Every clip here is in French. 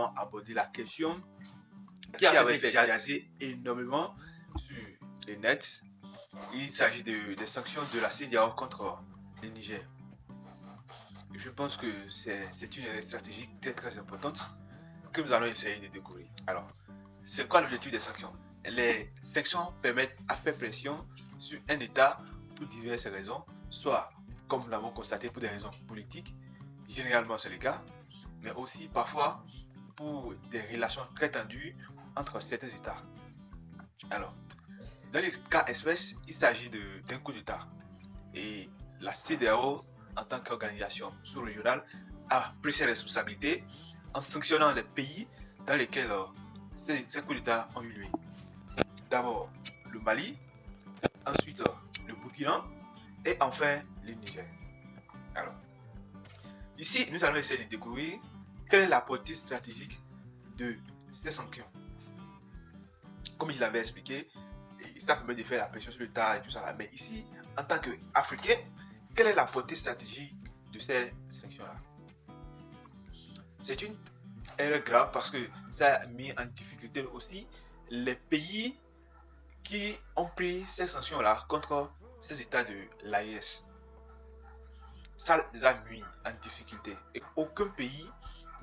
allons aborder la question qui avait fait jaser énormément sur les nets. Il s'agit des sanctions de la CEDEAO contre le Niger. Je pense que c'est une stratégie très importante que nous allons essayer de découvrir. Alors, c'est quoi l'objectif des sanctions? Les sanctions permettent à faire pression sur un État pour diverses raisons, soit, comme nous l'avons constaté, pour des raisons politiques, généralement c'est le cas, mais aussi parfois pour des relations très tendues entre certains États. Alors, dans le cas espèce, il s'agit d'un coup d'État. Et la CEDEAO, en tant qu'organisation sous-régionale, a pris ses responsabilités en sanctionnant les pays dans lesquels ces coups d'État ont eu lieu. D'abord le Mali, ensuite le Burkina et enfin le Niger. Alors, ici, nous allons essayer de découvrir quelle est la portée stratégique de ces sanctions. Comme je l'avais expliqué, ça permet de faire la pression sur l'État et tout ça là. Mais ici, en tant qu'Africain, quelle est la portée stratégique de ces sanctions-là? C'est une erreur grave parce que ça a mis en difficulté aussi les pays qui ont pris ces sanctions-là contre ces États de l'AES. Ça les a mis en difficulté et aucun pays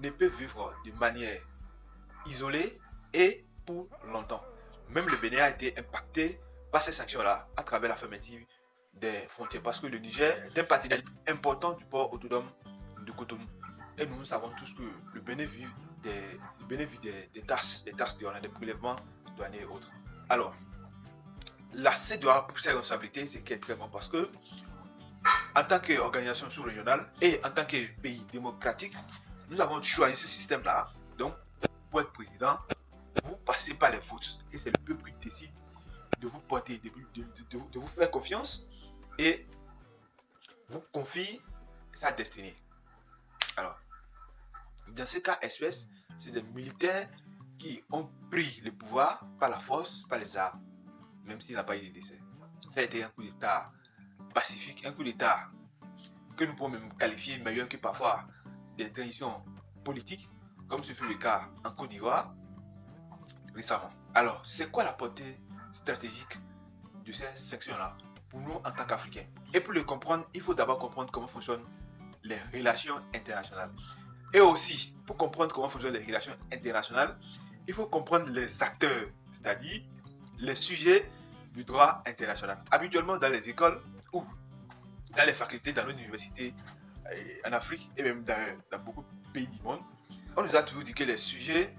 ne peut vivre de manière isolée et pour longtemps. Même le Bénin a été impacté par ces sanctions-là à travers la fermeture des frontières parce que le Niger est un partenaire important du port autonome de Cotonou. Et nous savons tous que le Bénin vit des taxes douanières, des prélèvements douaniers et autres. Alors, la CEDEAO pour ses responsabilités, c'est qui est très bon parce que en tant qu'organisation sous-régionale et en tant que pays démocratique, nous avons choisi ce système-là. Donc, pour être président, vous passez par les votes et c'est le peuple qui décide de vous porter, de vous faire confiance et vous confie sa destinée. Alors, dans ce cas espèce, c'est des militaires qui ont pris le pouvoir par la force, par les armes, même s'il n'a pas eu de décès. Ça a été un coup d'État pacifique, un coup d'État que nous pouvons même qualifier meilleur que parfois des transitions politiques, comme ce fut le cas en Côte d'Ivoire récemment. Alors, c'est quoi la portée stratégique de ces sanctions-là pour nous en tant qu'Africains? Et pour le comprendre, il faut d'abord comprendre comment fonctionnent les relations internationales. Et aussi, pour comprendre comment fonctionnent les relations internationales, il faut comprendre les acteurs, c'est-à-dire les sujets du droit international. Habituellement, dans les écoles ou dans les facultés, dans nos universités en Afrique et même dans beaucoup de pays du monde, on nous a toujours dit que les sujets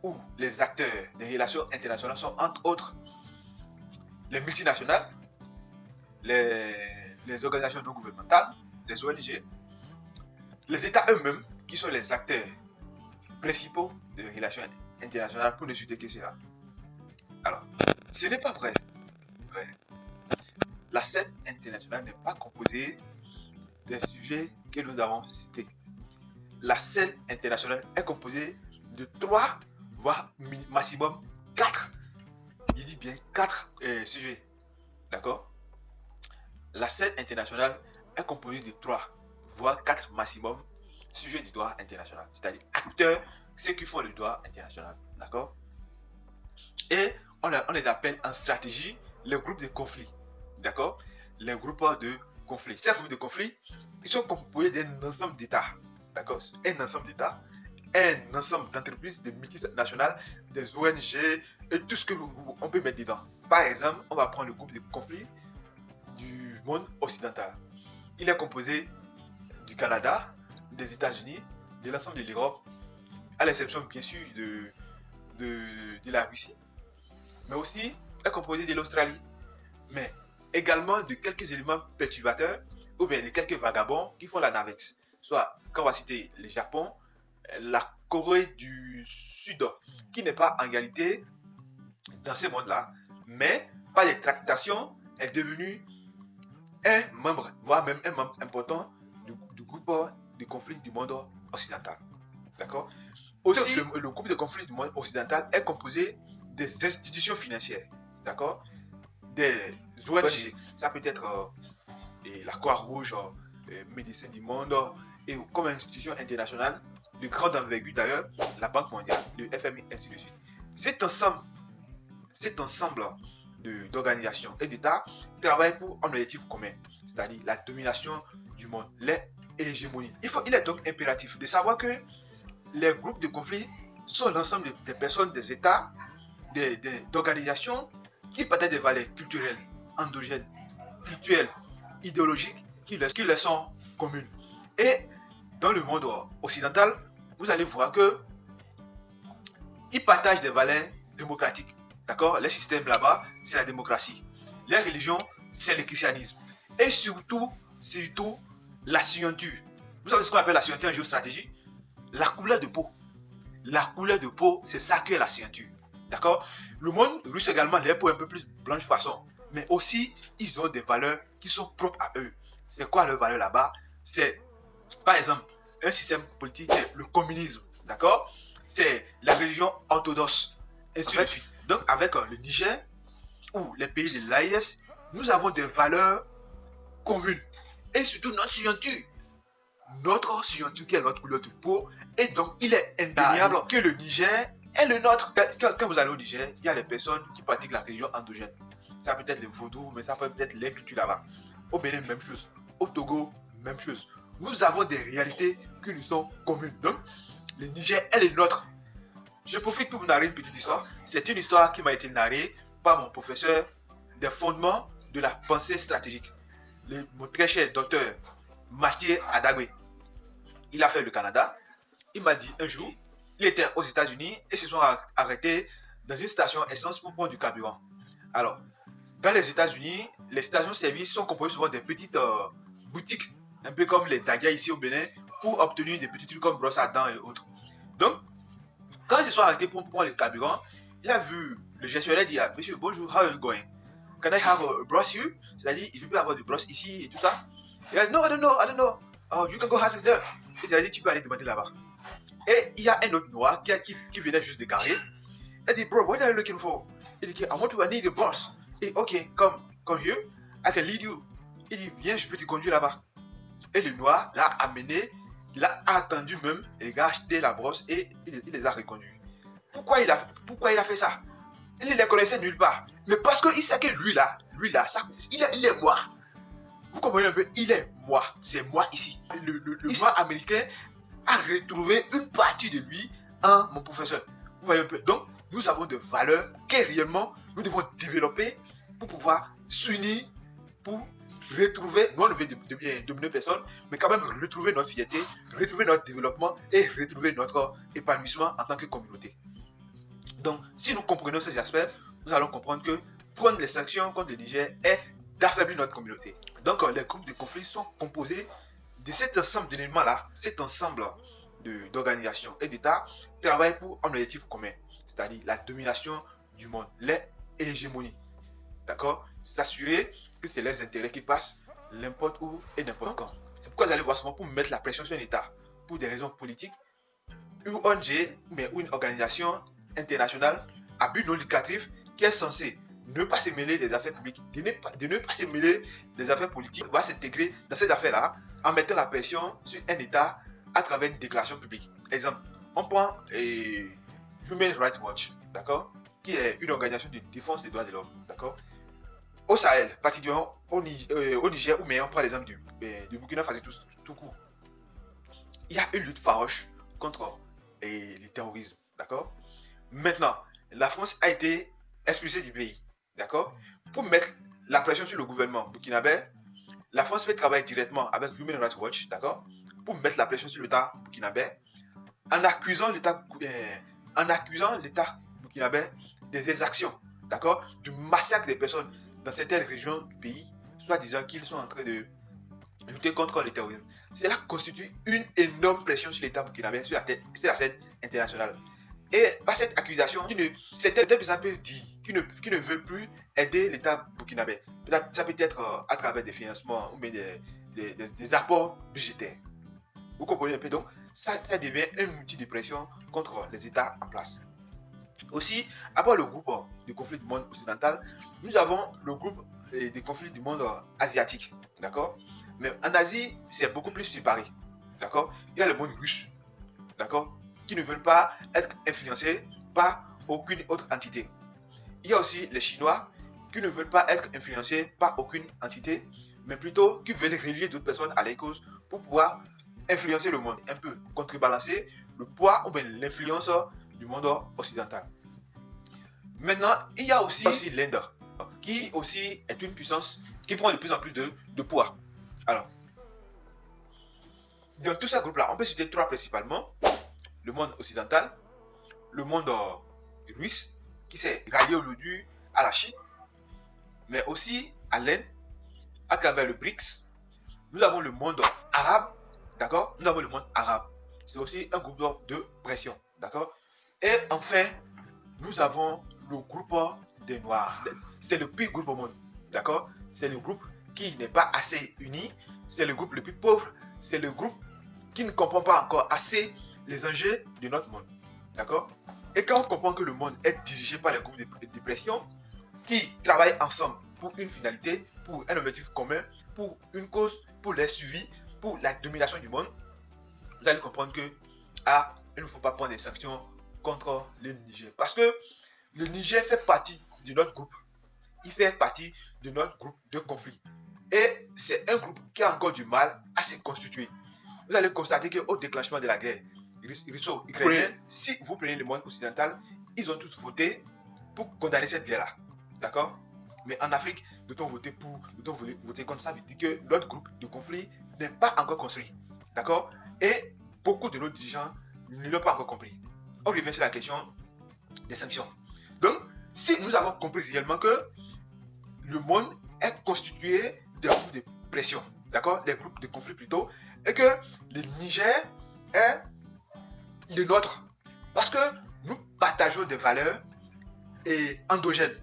ou les acteurs des relations internationales sont entre autres les multinationales, les organisations non gouvernementales, les ONG, les États eux-mêmes qui sont les acteurs principaux des relations internationales pour ne citer que cela. Alors, ce n'est pas vrai. La scène internationale n'est pas composée des sujets que nous avons cités. La scène internationale est composée de 3, voire maximum 4. Je dis bien 4 sujets. D'accord? La scène internationale est composée de 3, voire 4 maximum sujets du droit international. C'est-à-dire acteurs, ceux qui font le droit international. D'accord? Et on les appelle en stratégie les groupes de conflit. D'accord? Les groupes de conflit. Ces groupes de conflit, ils sont composés d'un ensemble d'États. D'accord? Un ensemble d'États, un ensemble d'entreprises, de multinationales, des ONG et tout ce que on peut mettre dedans. Par exemple, on va prendre le groupe de conflit du monde occidental. Il est composé du Canada, des États-Unis, de l'ensemble de l'Europe, à l'exception bien sûr de la Russie, mais aussi est composé de l'Australie, mais également de quelques éléments perturbateurs ou bien de quelques vagabonds qui font la navette. Soit, quand on va citer le Japon, la Corée du Sud, qui n'est pas en réalité dans ce monde-là, mais par les tractations est devenu un membre, voire même un membre important du groupe de conflit du monde occidental. D'accord? Aussi, le groupe de conflit du monde occidental est composé des institutions financières. D'accord? Des ONG, ça peut être la Croix-Rouge, Médecins du Monde, et comme institution internationale, de grande envergure d'ailleurs, la Banque mondiale, le FMI, ainsi de suite. Cet ensemble d'organisations et d'États travaillent pour un objectif commun, c'est-à-dire la domination du monde, l'hégémonie. Il est donc impératif de savoir que les groupes de conflit sont l'ensemble des personnes, des États, d'organisations qui partagent des valeurs culturelles, endogènes, culturelles, idéologiques qui leur sont communes. Et dans le monde occidental, vous allez voir que ils partagent des valeurs démocratiques. D'accord? Les systèmes là-bas, c'est la démocratie. Les religions, c'est le christianisme. Et surtout, la scienture. Vous savez ce qu'on appelle la scienture en géostratégie? La couleur de peau. La couleur de peau, c'est ça que est la scienture. D'accord? Le monde russe également, les peaux un peu plus blanche façon. Mais aussi, ils ont des valeurs qui sont propres à eux. C'est quoi leur valeur là-bas? C'est, par exemple, un système politique, le communisme. D'accord? C'est la religion orthodoxe. Et ainsi de suite. Donc, avec le Niger ou les pays de l'AES, nous avons des valeurs communes. Et surtout notre scienture. Notre scienture qui est notre couleur de peau. Et donc, il est indéniable que le Niger est le nôtre. Quand vous allez au Niger, il y a les personnes qui pratiquent la religion endogène. Ça peut être les vaudous, mais ça peut être les cultures là-bas. Au Bénin, même chose. Au Togo, même chose. Nous avons des réalités qui nous sont communes. Donc, le Niger est le nôtre. Je profite pour vous narrer une petite histoire. C'est une histoire qui m'a été narrée par mon professeur des fondements de la pensée stratégique. Mon très cher docteur Mathieu Adagwe. Il a fait le Canada. Il m'a dit un jour, il était aux États-Unis et se sont arrêtés dans une station essence pour prendre du carburant. Alors, dans les États-Unis, les stations-service sont composées souvent des petites boutiques, un peu comme les Dagia ici au Bénin, pour obtenir des petits trucs comme brosse à dents et autres. Donc, quand ils se sont arrêtés pour prendre le carburant, il a vu le gestionnaire dire: Monsieur, bonjour, how are you going? Can I have a brush here? C'est-à-dire, je peux avoir du brosse ici et tout ça. Il a dit: No, I don't know. Oh, you can go ask there. C'est-à-dire, tu peux aller demander là-bas. Et il y a un autre noir qui venait juste de carrer. Il dit: Bro, what are you looking for? Il dit: I need a brush. Il dit: Ok, come here, I can lead you. Il dit: Viens, je peux te conduire là-bas. Et le noir l'a amené. Il a attendu même, et le gars a acheté la brosse et il les a reconduits. Pourquoi il a fait ça? Il ne les connaissait nulle part. Mais parce qu'il sait que lui là, il est moi. Vous comprenez un peu? Il est moi. C'est moi ici. Le noir américain a retrouvé une partie de lui en mon professeur. Vous voyez un peu? Donc, nous avons des valeurs que réellement nous devons développer pour pouvoir s'unir, pour retrouver, nous on veut dominer personne, mais quand même retrouver notre fierté, retrouver notre développement et retrouver notre épanouissement en tant que communauté. Donc, si nous comprenons ces aspects, nous allons comprendre que prendre les sanctions contre le Niger est d'affaiblir notre communauté. Donc, les groupes de conflit sont composés de cet ensemble d'éléments-là, cet ensemble d'organisations et d'États travaillent pour un objectif commun, c'est-à-dire la domination du monde, l'hégémonie. D'accord? S'assurer que c'est les intérêts qui passent n'importe où et n'importe quand. C'est pourquoi vous allez voir souvent pour mettre la pression sur un État pour des raisons politiques, une ONG ou une organisation internationale à but non lucratif qui est censée ne pas se mêler des affaires publiques, de ne pas se mêler des affaires politiques, va s'intégrer dans ces affaires-là en mettant la pression sur un État à travers une déclaration publique. Exemple, on prend Human Rights Watch, d'accord, qui est une organisation de défense des droits de l'homme, d'accord. Au Sahel, particulièrement au Niger, ou mais on prend l'exemple du Burkina Faso tout court. Il y a une lutte farouche contre le terrorisme, d'accord. Maintenant, la France a été expulsée du pays, d'accord. Pour mettre la pression sur le gouvernement burkinabé, la France peut travailler directement avec Human Rights Watch, d'accord, pour mettre la pression sur l'État burkinabé en accusant l'État burkinabé des exactions, d'accord, du massacre des personnes dans certaines régions du pays, soit disant qu'ils sont en train de lutter contre le terrorisme. Cela constitue une énorme pression sur l'État burkinabé, sur la scène internationale. Et par cette accusation, certains personnes peuvent dire qu'ils ne veulent plus aider l'État burkinabé. Ça peut être à travers des financements ou bien des apports budgétaires. Vous comprenez un peu? Donc, ça devient un outil de pression contre les États en place. Aussi, à part le groupe de conflits du monde occidental, nous avons le groupe de conflits du monde asiatique. D'accord? Mais en Asie, c'est beaucoup plus séparé. D'accord? Il y a le monde russe. d'accord, qui ne veulent pas être influencés par aucune autre entité. Il y a aussi les Chinois qui ne veulent pas être influencés par aucune entité, mais plutôt qui veulent relier d'autres personnes à leur cause pour pouvoir influencer le monde, un peu contrebalancer le poids ou bien l'influence du monde occidental. Maintenant, il y a aussi l'Inde, qui aussi est une puissance qui prend de plus en plus de poids. Alors, dans tous ces groupes-là, on peut citer trois principalement. Le monde occidental, le monde russe, qui s'est rallié aujourd'hui à la Chine, mais aussi à l'Inde, à travers le BRICS. Nous avons le monde arabe, d'accord? Nous avons le monde arabe. C'est aussi un groupe de pression, d'accord? Et enfin, nous avons le groupe des Noirs. C'est le plus groupe au monde, d'accord? C'est le groupe qui n'est pas assez uni. C'est le groupe le plus pauvre. C'est le groupe qui ne comprend pas encore assez les enjeux de notre monde, d'accord? Et quand on comprend que le monde est dirigé par les groupes de pression qui travaillent ensemble pour une finalité, pour un objectif commun, pour une cause, pour les suivis, pour la domination du monde, vous allez comprendre que il ne faut pas prendre des sanctions contre le Niger. Parce que le Niger fait partie de notre groupe. Il fait partie de notre groupe de conflit. Et c'est un groupe qui a encore du mal à se constituer. Vous allez constater qu'au déclenchement de la guerre russo-ukrainienne, si vous prenez le monde occidental, ils ont tous voté pour condamner cette guerre-là. D'accord? Mais en Afrique, doit-on voter pour, doit-on voter contre ça? Ça veut dire que notre groupe de conflit n'est pas encore construit. D'accord? Et beaucoup de nos dirigeants ne l'ont pas encore compris. On revient sur la question des sanctions. Donc, si nous avons compris réellement que le monde est constitué de groupes de pression, d'accord? Des groupes de conflit plutôt, et que le Niger est le nôtre. Parce que nous partageons des valeurs endogènes,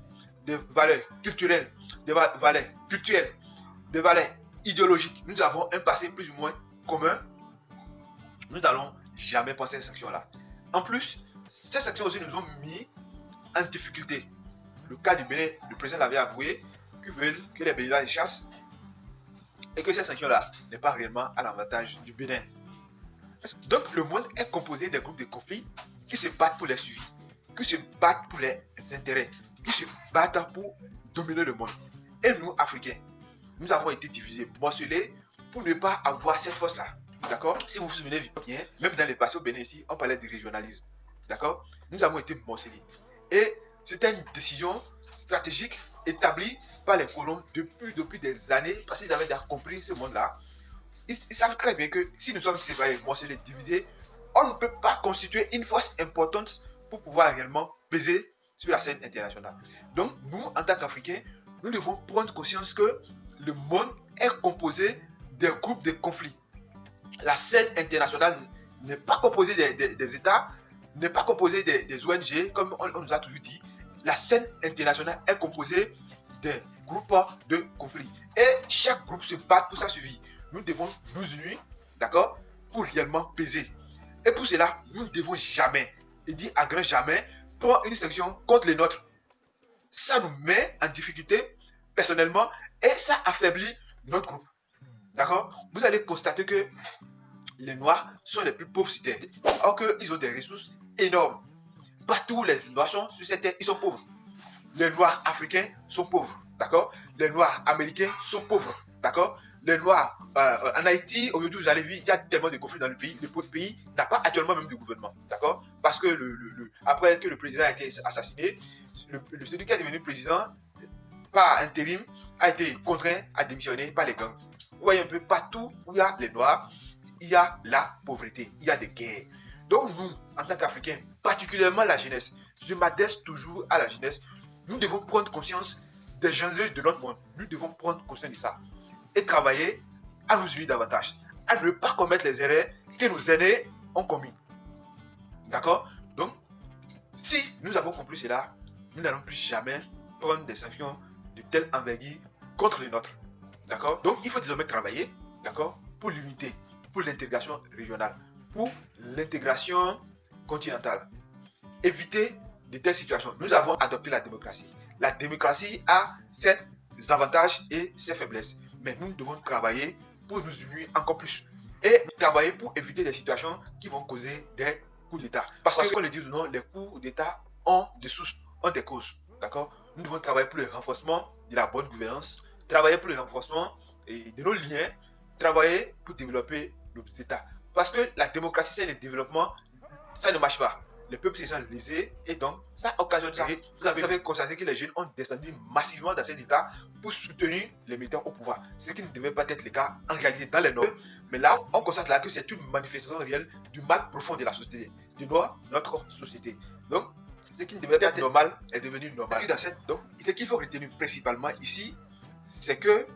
des valeurs culturelles, des valeurs culturelles, des valeurs idéologiques. Nous avons un passé plus ou moins commun. Nous n'allons jamais penser à ces sanctions-là. En plus, ces sanctions aussi nous ont mis en difficulté. Le cas du Bénin, le président l'avait avoué, qu'ils veulent que les Béninois les chassent et que ces sanctions-là n'est pas réellement à l'avantage du Bénin. Donc le monde est composé des groupes de conflits qui se battent pour les suivis, qui se battent pour les intérêts, qui se battent pour dominer le monde. Et nous, Africains, nous avons été divisés, morcelés pour ne pas avoir cette force-là. D'accord? Si vous vous souvenez bien, même dans les passés au Bénin ici, on parlait de régionalisme. D'accord? Nous avons été morcelés. Et c'était une décision stratégique établie par les colons depuis des années, parce qu'ils avaient déjà compris ce monde-là. Ils savent très bien que si nous sommes séparés, morcelés, divisés, on ne peut pas constituer une force importante pour pouvoir réellement peser sur la scène internationale. Donc, nous, en tant qu'Africains, nous devons prendre conscience que le monde est composé des groupes de conflits. La scène internationale n'est pas composée des États, n'est pas composée des ONG, comme on nous a toujours dit. La scène internationale est composée des groupes de conflits. Et chaque groupe se bat pour sa survie. Nous devons nous unir, d'accord, pour réellement peser. Et pour cela, nous ne devons jamais, et dire à grand jamais, prendre une sanction contre les nôtres. Ça nous met en difficulté personnellement et ça affaiblit notre groupe. D'accord? Vous allez constater que les Noirs sont les plus pauvres sur Terre. Or qu'ils ont des ressources énormes. Partout où les Noirs sont sur cette terre, ils sont pauvres. Les Noirs africains sont pauvres. D'accord? Les Noirs américains sont pauvres. D'accord? Les Noirs en Haïti, aujourd'hui vous allez voir, il y a tellement de conflits dans le pays. Le pays n'a pas actuellement même de gouvernement. D'accord? Parce que après que le président a été assassiné, celui qui est devenu président par intérim a été contraint à démissionner par les gangs. Vous voyez un peu partout où il y a les Noirs, il y a la pauvreté, il y a des guerres. Donc nous, en tant qu'Africains, particulièrement la jeunesse, je m'adresse toujours à la jeunesse, nous devons prendre conscience des enjeux de notre monde. Nous devons prendre conscience de ça et travailler à nous unir davantage, à ne pas commettre les erreurs que nos aînés ont commis. D'accord? Donc, si nous avons compris cela, nous n'allons plus jamais prendre des sanctions de telle envergure contre les nôtres. D'accord? Donc, il faut désormais travailler, d'accord, pour l'unité, pour l'intégration régionale, pour l'intégration continentale. Éviter de telles situations. Nous avons adopté la démocratie. La démocratie a ses avantages et ses faiblesses. Mais nous devons travailler pour nous unir encore plus. et travailler pour éviter des situations qui vont causer des coups d'État. Parce que, qu'on le dise ou non, les coups d'État ont des sources, ont des causes. D'accord? Nous devons travailler pour le renforcement de la bonne gouvernance, travailler pour le renforcement de nos liens, travailler pour développer nos États. Parce que la démocratie, c'est le développement, ça ne marche pas. Les peuples se sentent lésés et donc ça occasionne ça. Vous avez constaté que les jeunes ont descendu massivement dans cet état pour soutenir les militaires au pouvoir. Ce qui ne devait pas être le cas en réalité dans les normes. Mais là, on constate là que c'est une manifestation réelle du mal profond de la société, de notre société. Donc, ce qui ne devait pas être normal est devenu normal. Donc, ce qu'il faut retenir principalement ici, c'est que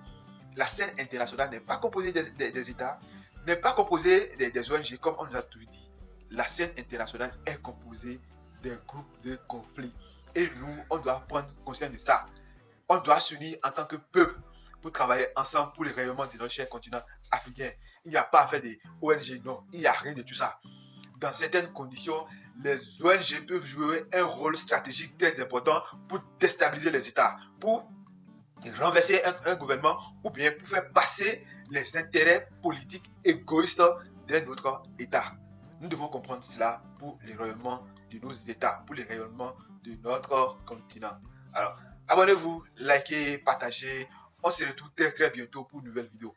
la scène internationale n'est pas composée des États, n'est pas composée des ONG comme on nous a tout dit. La scène internationale est composée des groupes de conflits. Et nous, on doit prendre conscience de ça. On doit s'unir en tant que peuple pour travailler ensemble pour le rayonnement de notre cher continent africain. Il n'y a pas à faire des ONG, non, il n'y a rien de tout ça. Dans certaines conditions, les ONG peuvent jouer un rôle stratégique très important pour déstabiliser les États, pour renverser un gouvernement ou bien pour faire passer les intérêts politiques égoïstes d'un autre État. Nous devons comprendre cela pour le rayonnement de nos États, pour le rayonnement de notre continent. Alors, abonnez-vous, likez, partagez. On se retrouve très très bientôt pour une nouvelle vidéo.